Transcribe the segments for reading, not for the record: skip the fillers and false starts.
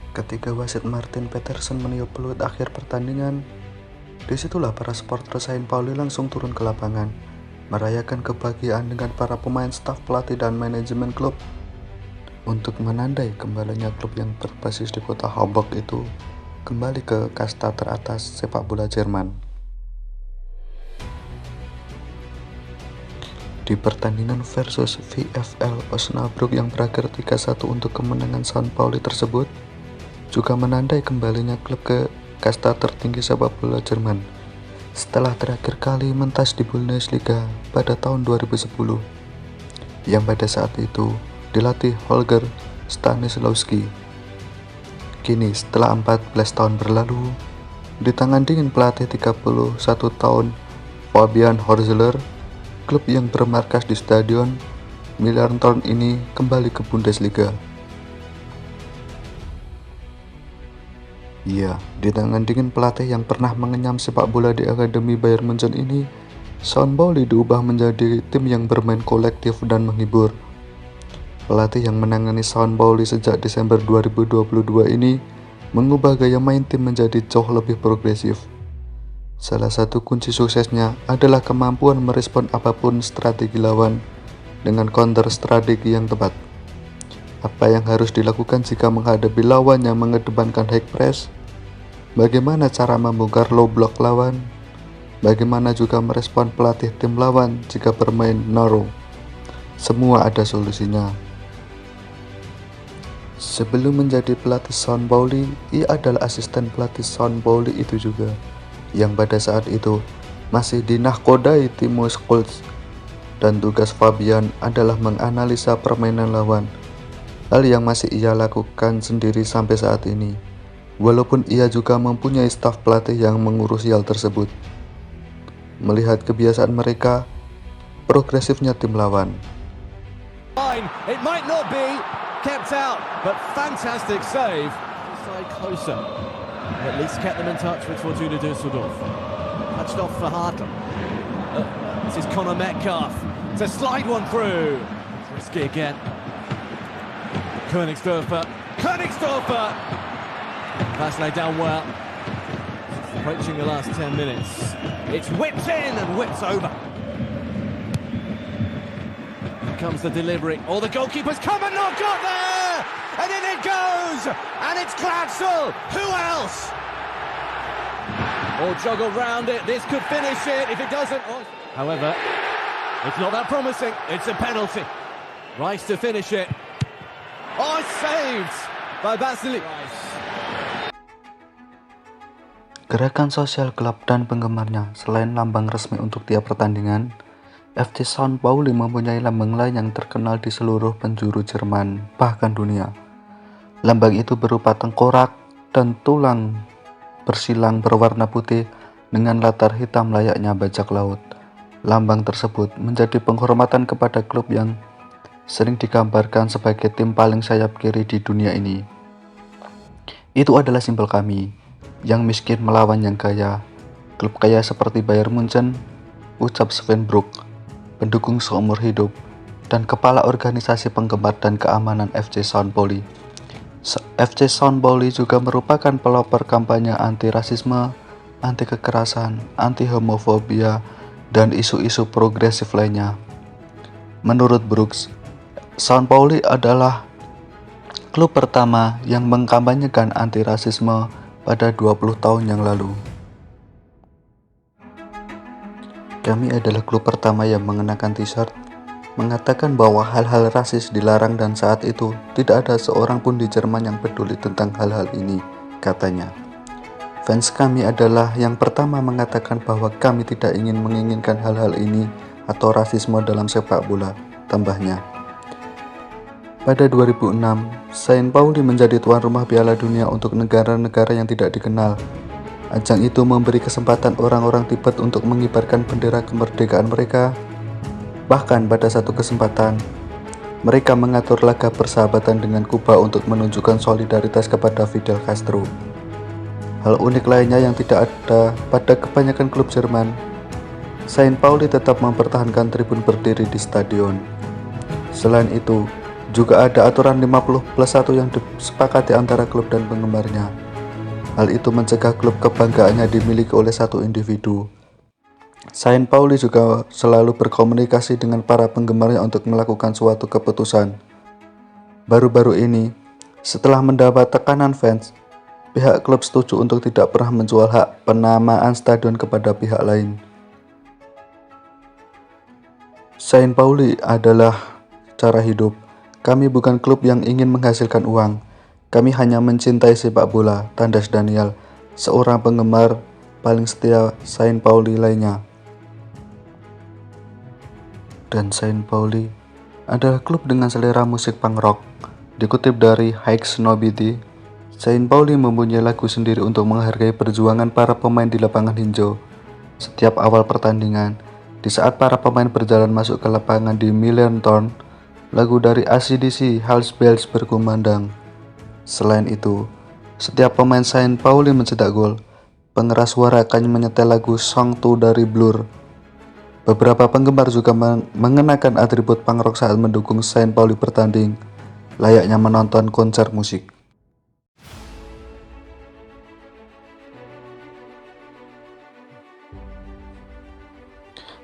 Ketika wasit Martin Peterson meniup peluit akhir pertandingan, disitulah para supporter Saint Pauli langsung turun ke lapangan, merayakan kebahagiaan dengan para pemain, staf pelatih, dan manajemen klub untuk menandai kembalinya klub yang berbasis di kota Hamburg itu kembali ke kasta teratas sepak bola Jerman. Di pertandingan versus VfL Osnabrück yang berakhir 3-1 untuk kemenangan St. Pauli tersebut, juga menandai kembalinya klub ke kasta tertinggi sepak bola Jerman setelah terakhir kali mentas di Bundesliga pada tahun 2010, yang pada saat itu dilatih Holger Stanislawski. Kini setelah 14 tahun berlalu, di tangan dingin pelatih 31 tahun Fabian Hürzeler, klub yang bermarkas di Stadion Millantor ini kembali ke Bundesliga. Iya, di tangan dingin pelatih yang pernah mengenyam sepak bola di Akademi Bayern Munchen ini, St. Pauli diubah menjadi tim yang bermain kolektif dan menghibur. Pelatih yang menangani St. Pauli sejak Desember 2022 ini mengubah gaya main tim menjadi jauh lebih progresif. Salah satu kunci suksesnya adalah kemampuan merespon apapun strategi lawan dengan counter strategi yang tepat. Apa yang harus dilakukan jika menghadapi lawan yang mengedepankan high press? Bagaimana cara membongkar low block lawan? Bagaimana juga merespon pelatih tim lawan jika bermain narrow? Semua ada solusinya. Sebelum menjadi pelatih St. Pauli, ia adalah asisten pelatih St. Pauli itu juga, yang pada saat itu masih dinakodai Timo Schulz, dan tugas Fabian adalah menganalisa permainan lawan, hal yang masih ia lakukan sendiri sampai saat ini, walaupun ia juga mempunyai staf pelatih yang mengurusi hal tersebut. Melihat kebiasaan mereka, progresifnya tim lawan. It might not be kept out, but fantastic save. Side closer. At least kept them in touch with Fortuna Düsseldorf. Touched off for Hartl. This is Conor Metcalf to slide one through. It's risky again. Königsdörfer. Pass laid down well. Approaching the last 10 minutes. It's whipped in and whips over. Here comes the delivery. Oh, the goalkeeper's come and not got there! And in it goes! And it's Glatzel! Who else? Or juggle round it. This could finish it if it doesn't. However, it's not that promising. It's a penalty. Rice to finish it. Oh, it's saved by Basili. Gerakan sosial klub dan penggemarnya, selain lambang resmi untuk tiap pertandingan, FC St. Pauli mempunyai lambang lain yang terkenal di seluruh penjuru Jerman, bahkan dunia. Lambang itu berupa tengkorak dan tulang bersilang berwarna putih dengan latar hitam layaknya bajak laut. Lambang tersebut menjadi penghormatan kepada klub yang sering digambarkan sebagai tim paling sayap kiri di dunia ini. Itu adalah simbol kami, yang miskin melawan yang kaya. Klub kaya seperti Bayern Munchen, ucap Sven Brook, pendukung seumur hidup, dan kepala organisasi penggemar dan keamanan FC St. Pauli. FC St. Pauli juga merupakan pelopor kampanye anti-rasisme, anti-kekerasan, anti-homofobia, dan isu-isu progresif lainnya. Menurut Brooks, St. Pauli adalah klub pertama yang mengkampanyekan anti-rasisme pada 20 tahun yang lalu. Kami adalah klub pertama yang mengenakan t-shirt mengatakan bahwa hal-hal rasis dilarang, dan saat itu tidak ada seorang pun di Jerman yang peduli tentang hal-hal ini, katanya. Fans kami adalah yang pertama mengatakan bahwa kami tidak menginginkan hal-hal ini atau rasisme dalam sepak bola, tambahnya. Pada 2006, Saint Pauli menjadi tuan rumah Piala Dunia untuk negara-negara yang tidak dikenal. Ajang itu memberi kesempatan orang-orang Tibet untuk mengibarkan bendera kemerdekaan mereka. Bahkan pada satu kesempatan, mereka mengatur laga persahabatan dengan Kuba untuk menunjukkan solidaritas kepada Fidel Castro. Hal unik lainnya yang tidak ada pada kebanyakan klub Jerman, Saint Pauli tetap mempertahankan tribun berdiri di stadion. Selain itu, Juga ada aturan 50+1 yang disepakati antara klub dan penggemarnya. Hal itu mencegah klub kebanggaannya dimiliki oleh satu individu. Saint Pauli juga selalu berkomunikasi dengan para penggemarnya untuk melakukan suatu keputusan. Baru-baru ini, setelah mendapat tekanan fans, pihak klub setuju untuk tidak pernah menjual hak penamaan stadion kepada pihak lain. Saint Pauli adalah cara hidup. Kami bukan klub yang ingin menghasilkan uang. Kami hanya mencintai sepak bola, tandas Daniel, seorang penggemar paling setia Saint Pauli lainnya. Dan Saint Pauli adalah klub dengan selera musik punk rock. Dikutip dari High Snobity, Saint Pauli mempunyai lagu sendiri untuk menghargai perjuangan para pemain di lapangan hijau. Setiap awal pertandingan, di saat para pemain berjalan masuk ke lapangan di Millerntorn, lagu dari AC/DC Hells Bells berkumandang. Selain itu, setiap pemain Saint Pauli mencetak gol, pengeras suara akan menyetel lagu Song 2 dari Blur. Beberapa penggemar juga mengenakan atribut punk rock saat mendukung Saint Pauli bertanding, layaknya menonton konser musik.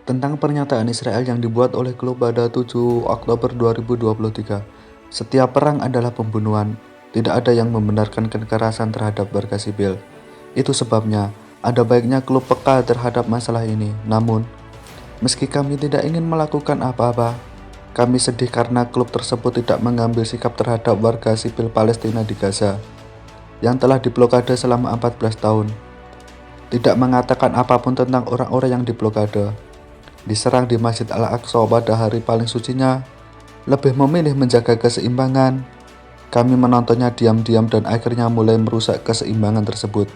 Tentang pernyataan Israel yang dibuat oleh klub pada 7 Oktober 2023. Setiap perang adalah pembunuhan. Tidak ada yang membenarkan kekerasan terhadap warga sipil. Itu sebabnya ada baiknya klub peka terhadap masalah ini. Namun, meski kami tidak ingin melakukan apa-apa, kami sedih karena klub tersebut tidak mengambil sikap terhadap warga sipil Palestina di Gaza yang telah diblokade selama 14 tahun. Tidak mengatakan apapun tentang orang-orang yang diblokade, diserang di Masjid Al-Aqsa pada hari paling sucinya, lebih memilih menjaga keseimbangan. Kami menontonnya diam-diam dan akhirnya mulai merusak keseimbangan tersebut.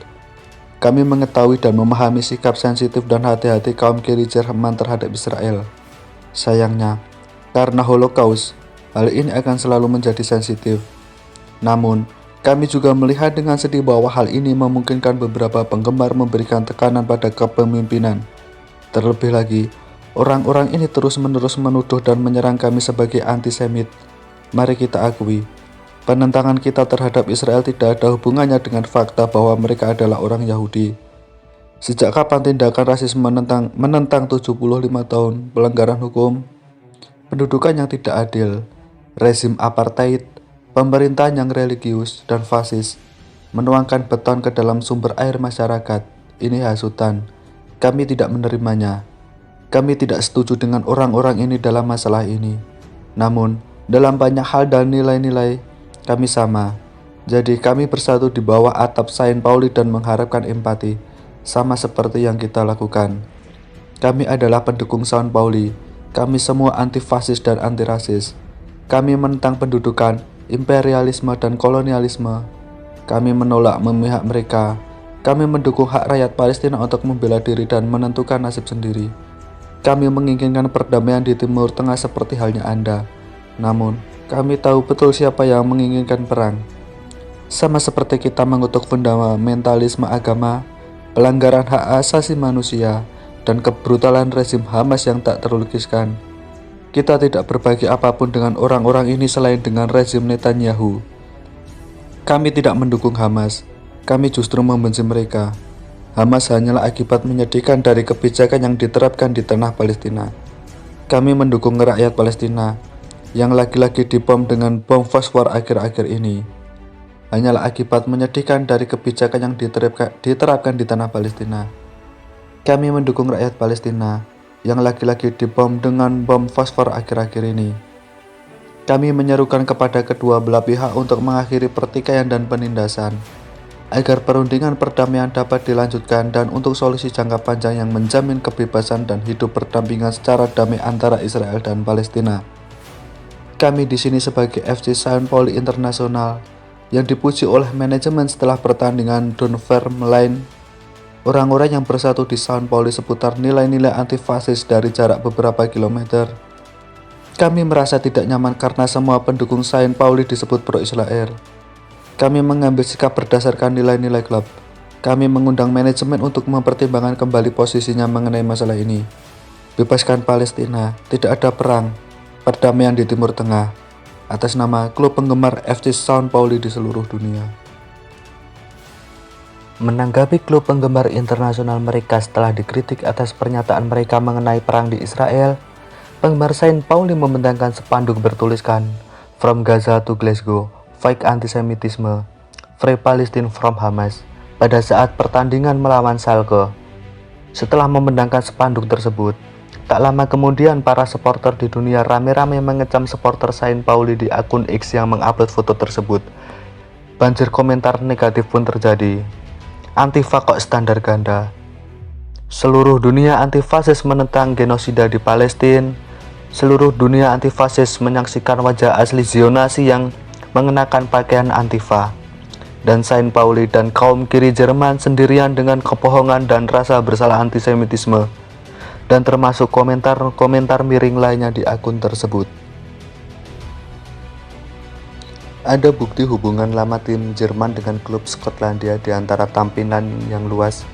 Kami mengetahui dan memahami sikap sensitif dan hati-hati kaum kiri Jerman terhadap Israel. Sayangnya, karena Holocaust, hal ini akan selalu menjadi sensitif. Namun, kami juga melihat dengan sedih bahwa hal ini memungkinkan beberapa penggemar memberikan tekanan pada kepemimpinan. Terlebih lagi, orang-orang ini terus-menerus menuduh dan menyerang kami sebagai antisemit. Mari kita akui, penentangan kita terhadap Israel tidak ada hubungannya dengan fakta bahwa mereka adalah orang Yahudi. Sejak kapan tindakan rasisme menentang 75 tahun pelanggaran hukum, pendudukan yang tidak adil, rezim apartheid, pemerintahan yang religius dan fasis, menuangkan beton ke dalam sumber air masyarakat. Ini hasutan. Kami tidak menerimanya. Kami tidak setuju dengan orang-orang ini dalam masalah ini. Namun, dalam banyak hal dan nilai-nilai, kami sama. Jadi kami bersatu di bawah atap Saint Pauli dan mengharapkan empati, sama seperti yang kita lakukan. Kami adalah pendukung Saint Pauli. Kami semua anti-fasis dan anti-rasis. Kami menentang pendudukan, imperialisme dan kolonialisme. Kami menolak memihak mereka. Kami mendukung hak rakyat Palestina untuk membela diri dan menentukan nasib sendiri. Kami menginginkan perdamaian di Timur Tengah seperti halnya Anda. Namun, kami tahu betul siapa yang menginginkan perang. Sama seperti kita mengutuk fundamentalisme agama, pelanggaran hak asasi manusia, dan kebrutalan rezim Hamas yang tak terlukiskan. Kita tidak berbagi apapun dengan orang-orang ini selain dengan rezim Netanyahu. Kami tidak mendukung Hamas. Kami justru membenci mereka. Hamas hanyalah akibat menyedihkan dari kebijakan yang diterapkan di tanah Palestina. Kami mendukung rakyat Palestina yang lagi-lagi dibom dengan bom fosfor akhir-akhir ini. Hanyalah akibat menyedihkan dari kebijakan yang diterapkan di tanah Palestina. Kami mendukung rakyat Palestina yang lagi-lagi dibom dengan bom fosfor akhir-akhir ini. Kami menyerukan kepada kedua belah pihak untuk mengakhiri pertikaian dan penindasan, agar perundingan perdamaian dapat dilanjutkan dan untuk solusi jangka panjang yang menjamin kebebasan dan hidup berdampingan secara damai antara Israel dan Palestina. Kami di sini sebagai FC Saint Pauli Internasional yang dipuji oleh manajemen setelah pertandingan Dunfermline. Orang-orang yang bersatu di Saint Pauli seputar nilai-nilai anti-fasis dari jarak beberapa kilometer. Kami merasa tidak nyaman karena semua pendukung Saint Pauli disebut pro-Israel. Kami mengambil sikap berdasarkan nilai-nilai klub. Kami mengundang manajemen untuk mempertimbangkan kembali posisinya mengenai masalah ini. Bebaskan Palestina, tidak ada perang, perdamaian di Timur Tengah. atas nama klub penggemar FC Sao Paulo di seluruh dunia. Menanggapi klub penggemar internasional mereka setelah dikritik atas pernyataan mereka mengenai perang di Israel, penggemar Sao Paulo membentangkan spanduk bertuliskan "From Gaza to Glasgow, Fight Antisemitisme, Free Palestine from Hamas" pada saat pertandingan melawan Schalke. Setelah membentangkan spanduk tersebut, tak lama kemudian para supporter di dunia rame-rame mengecam supporter Sao Paulo di akun X yang mengupload foto tersebut. Banjir komentar negatif pun terjadi. Antifa kok standar ganda? Seluruh dunia antifasis menentang genosida di Palestina. Seluruh dunia antifasis menyaksikan wajah asli Zionasi yang mengenakan pakaian antifa. Dan Sao Paulo dan kaum kiri Jerman sendirian dengan kebohongan dan rasa bersalah antisemitisme. Dan termasuk komentar-komentar miring lainnya di akun tersebut. Ada bukti hubungan lama tim Jerman dengan klub Skotlandia di antara tampilan yang luas,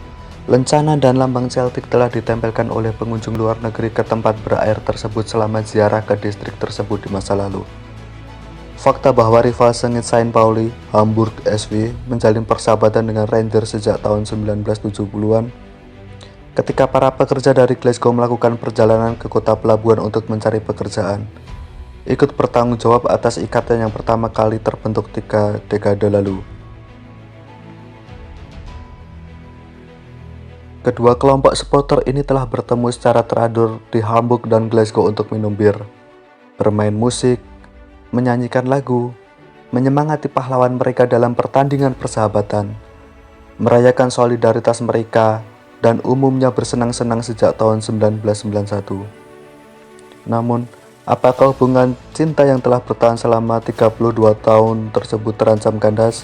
lencana dan lambang Celtic telah ditempelkan oleh pengunjung luar negeri ke tempat berair tersebut selama ziarah ke distrik tersebut di masa lalu. Fakta bahwa rival sengit Sao Paulo, Hamburg SV, menjalin persahabatan dengan Rangers sejak tahun 1970-an, ketika para pekerja dari Glasgow melakukan perjalanan ke kota pelabuhan untuk mencari pekerjaan, ikut bertanggung jawab atas ikatan yang pertama kali terbentuk 3 dekade lalu. Kedua kelompok supporter ini telah bertemu secara teratur di Hamburg dan Glasgow untuk minum bir, bermain musik, menyanyikan lagu, menyemangati pahlawan mereka dalam pertandingan persahabatan, merayakan solidaritas mereka, dan umumnya bersenang-senang sejak tahun 1991. Namun, apakah hubungan cinta yang telah bertahan selama 32 tahun tersebut terancam kandas?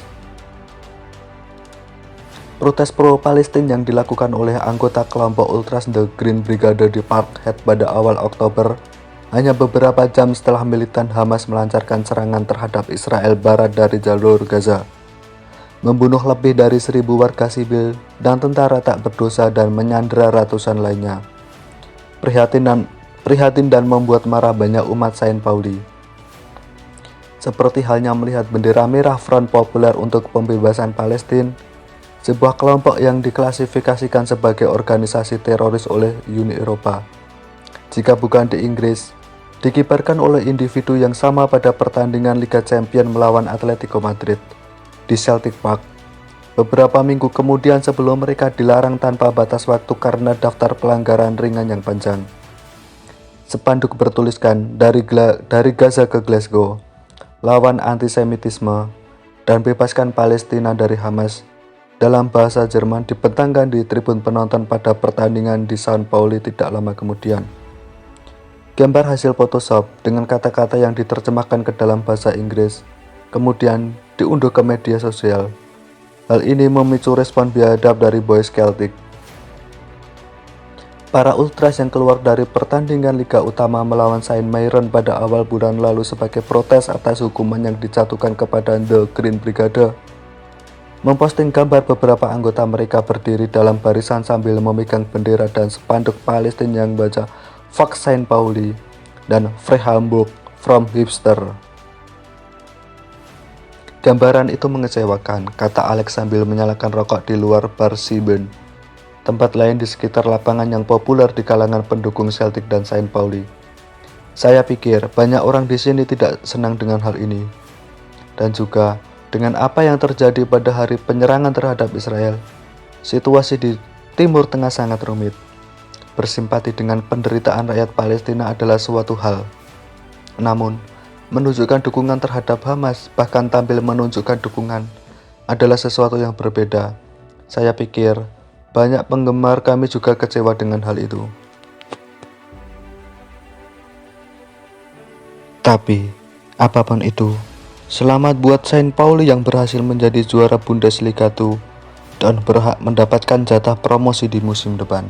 Protes pro-Palestina yang dilakukan oleh anggota kelompok Ultras The Green Brigade di Parkhead pada awal Oktober, hanya beberapa jam setelah militan Hamas melancarkan serangan terhadap Israel Barat dari jalur Gaza, membunuh lebih dari 1.000 warga sipil dan tentara tak berdosa dan menyandera ratusan lainnya. Prihatin dan membuat marah banyak umat Sao Paulo. Seperti halnya melihat bendera merah Front Populer untuk Pembebasan Palestina, sebuah kelompok yang diklasifikasikan sebagai organisasi teroris oleh Uni Eropa. Jika bukan di Inggris, dikibarkan oleh individu yang sama pada pertandingan Liga Champions melawan Atletico Madrid di Celtic Park beberapa minggu kemudian sebelum mereka dilarang tanpa batas waktu karena daftar pelanggaran ringan yang panjang. Spanduk bertuliskan dari Gaza ke Glasgow, lawan antisemitisme, dan bebaskan Palestina dari Hamas, dalam bahasa Jerman dibentangkan di tribun penonton pada pertandingan di Sao Paulo tidak lama kemudian. Gambar hasil Photoshop dengan kata-kata yang diterjemahkan ke dalam bahasa Inggris, kemudian diunduh ke media sosial. Hal ini memicu respon biadab dari Boys Celtic. Para ultras yang keluar dari pertandingan Liga Utama melawan Saint Mirren pada awal bulan lalu sebagai protes atas hukuman yang dijatuhkan kepada The Green Brigade, memposting gambar beberapa anggota mereka berdiri dalam barisan sambil memegang bendera dan spanduk Palestina yang membaca "Fuck Sao Paulo" dan "Free Hamburg from Hipster". Gambaran itu mengecewakan, kata Alex sambil menyalakan rokok di luar bar Sieben, tempat lain di sekitar lapangan yang populer di kalangan pendukung Celtic dan Sao Paulo. Saya pikir banyak orang di sini tidak senang dengan hal ini. Dan juga dengan apa yang terjadi pada hari penyerangan terhadap Israel. Situasi di Timur Tengah sangat rumit. Bersimpati dengan penderitaan rakyat Palestina adalah suatu hal. Namun, menunjukkan dukungan terhadap Hamas, bahkan tampil menunjukkan dukungan, adalah sesuatu yang berbeda. Saya pikir banyak penggemar kami juga kecewa dengan hal itu. Tapi, apapun itu, selamat buat Sao Paulo yang berhasil menjadi juara Bundesliga 2 dan berhak mendapatkan jatah promosi di musim depan.